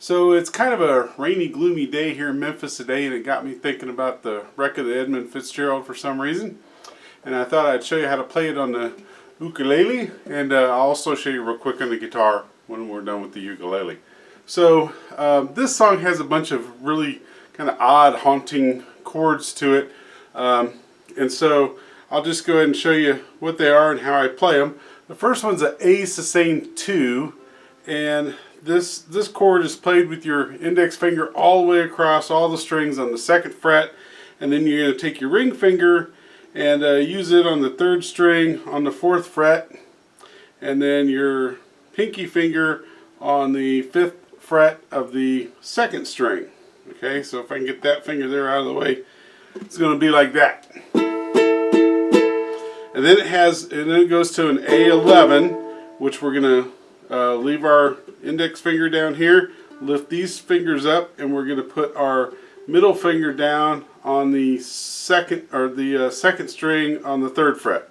So it's kind of a rainy, gloomy day here in Memphis today, and it got me thinking about the wreck of the Edmund Fitzgerald for some reason. And I thought I'd show you how to play it on the ukulele, and I'll also show you real quick on the guitar when we're done with the ukulele. So this song has a bunch of really kind of odd, haunting chords to it, and so I'll just go ahead and show you what they are and how I play them. The first one's an A sustained 2, and this chord is played with your index finger all the way across all the strings on the 2nd fret, and then you're going to take your ring finger and use it on the 3rd string on the 4th fret, and then your pinky finger on the 5th fret of the 2nd string. Okay, so if I can get that finger there out of the way, it's going to be like that. And then it goes to an A11, which we're going to leave our index finger down here, lift these fingers up, and we're going to put our middle finger down on the second string on the 3rd fret.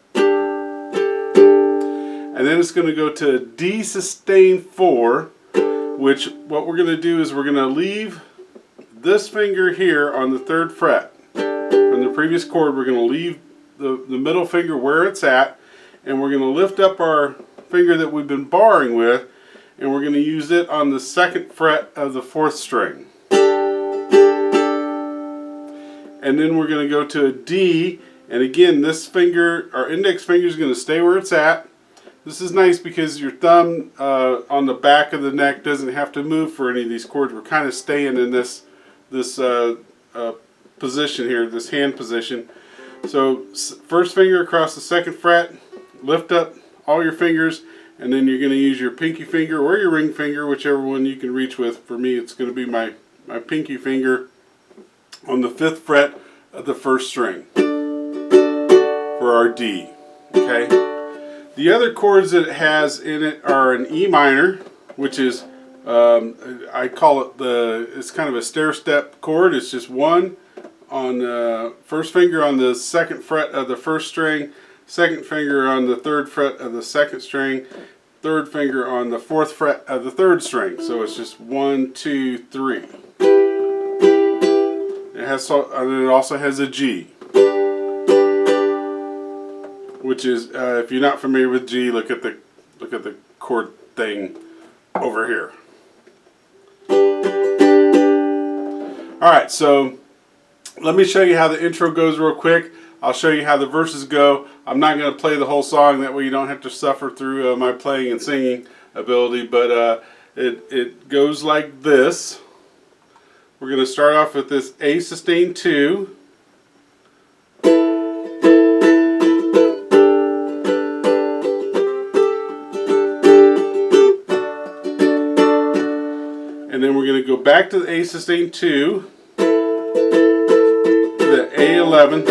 And then it's going to go to D sustained 4, which what we're going to do is we're going to leave this finger here on the 3rd fret. From the previous chord, we're going to leave the middle finger where it's at, and we're going to lift up our finger that we've been barring with, and we're going to use it on the 2nd fret of the 4th string. And then we're going to go to a D, and again this finger, our index finger, is going to stay where it's at. This is nice because your thumb on the back of the neck doesn't have to move for any of these chords. We're kind of staying in this position here, this hand position. So first finger across the 2nd fret, lift up all your fingers, and then you're going to use your pinky finger or your ring finger, whichever one you can reach with. For me, it's going to be my pinky finger on the 5th fret of the 1st string for our D. Okay. The other chords that it has in it are an E minor, which is I call it it's kind of a stair step chord. It's just one on the 1st finger on the 2nd fret of the 1st string, 2nd finger on the 3rd fret of the 2nd string, 3rd finger on the 4th fret of the 3rd string. So it's just 1, 2, 3. And it also has a G, which is if you're not familiar with G, look at the chord thing over here. All right, so let me show you how the intro goes real quick. I'll show you how the verses go. I'm not going to play the whole song, that way you don't have to suffer through my playing and singing ability, but it goes like this. We're going to start off with this A sustained 2. And then we're going to go back to the A sustained 2, to the A11,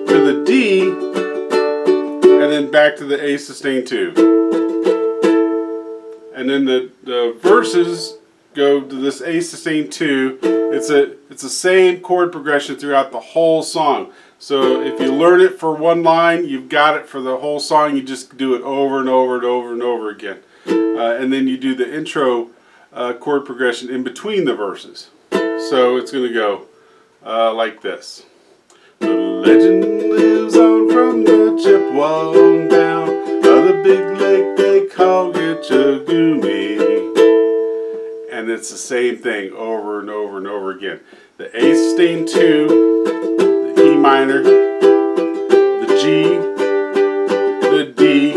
to the D, and then back to the A sustained 2. And then the verses go to this A sustained 2. It's the same chord progression throughout the whole song. So if you learn it for one line, you've got it for the whole song. You just do it over and over and over and over again. And then you do the intro chord progression in between the verses. So it's going to go like this. The legend lives on from the Chippewa down by the big lake they call Gitchagumi. And it's the same thing over and over and over again. The A sustained 2, the E minor, the G, the D,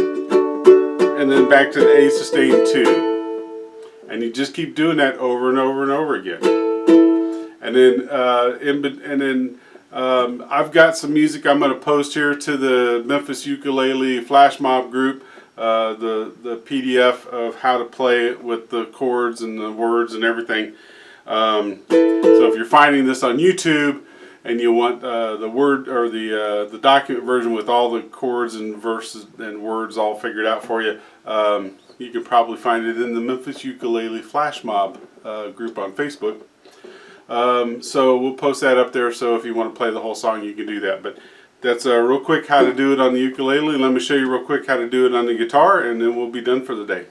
and then back to the A sustained 2. And you just keep doing that over and over and over again. And then I've got some music I'm going to post here to the Memphis Ukulele Flash Mob group, the PDF of how to play it with the chords and the words and everything. So if you're finding this on YouTube and you want the word or the document version with all the chords and verses and words all figured out for you, you can probably find it in the Memphis Ukulele Flash Mob group on Facebook. So we'll post that up there, so if you want to play the whole song you can do that. But that's real quick how to do it on the ukulele. Let me show you real quick how to do it on the guitar, and then we'll be done for the day.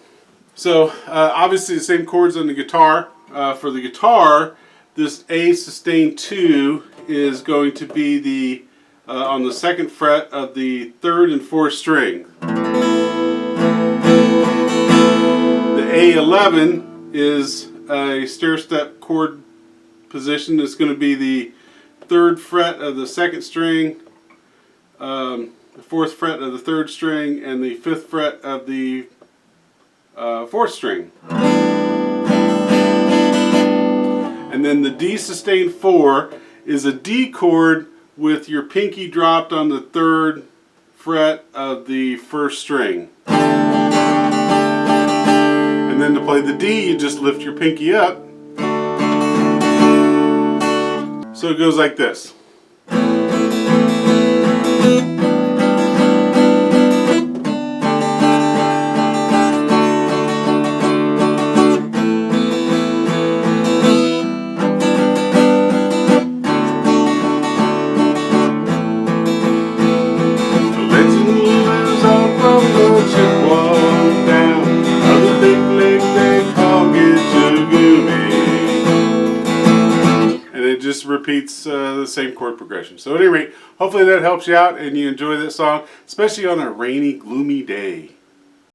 So obviously the same chords on the guitar. for the guitar, this A sustained 2 is going to be the on the 2nd fret of the 3rd and 4th string. The A11 is a stair-step chord position. It's going to be the 3rd fret of the 2nd string, the 4th fret of the 3rd string, and the 5th fret of the 4th string. And then the D sustained 4 is a D chord with your pinky dropped on the 3rd fret of the 1st string. And then to play the D, you just lift your pinky up. So it goes like this. Just repeats the same chord progression. So at any rate, hopefully that helps you out and you enjoy that song, especially on a rainy, gloomy day.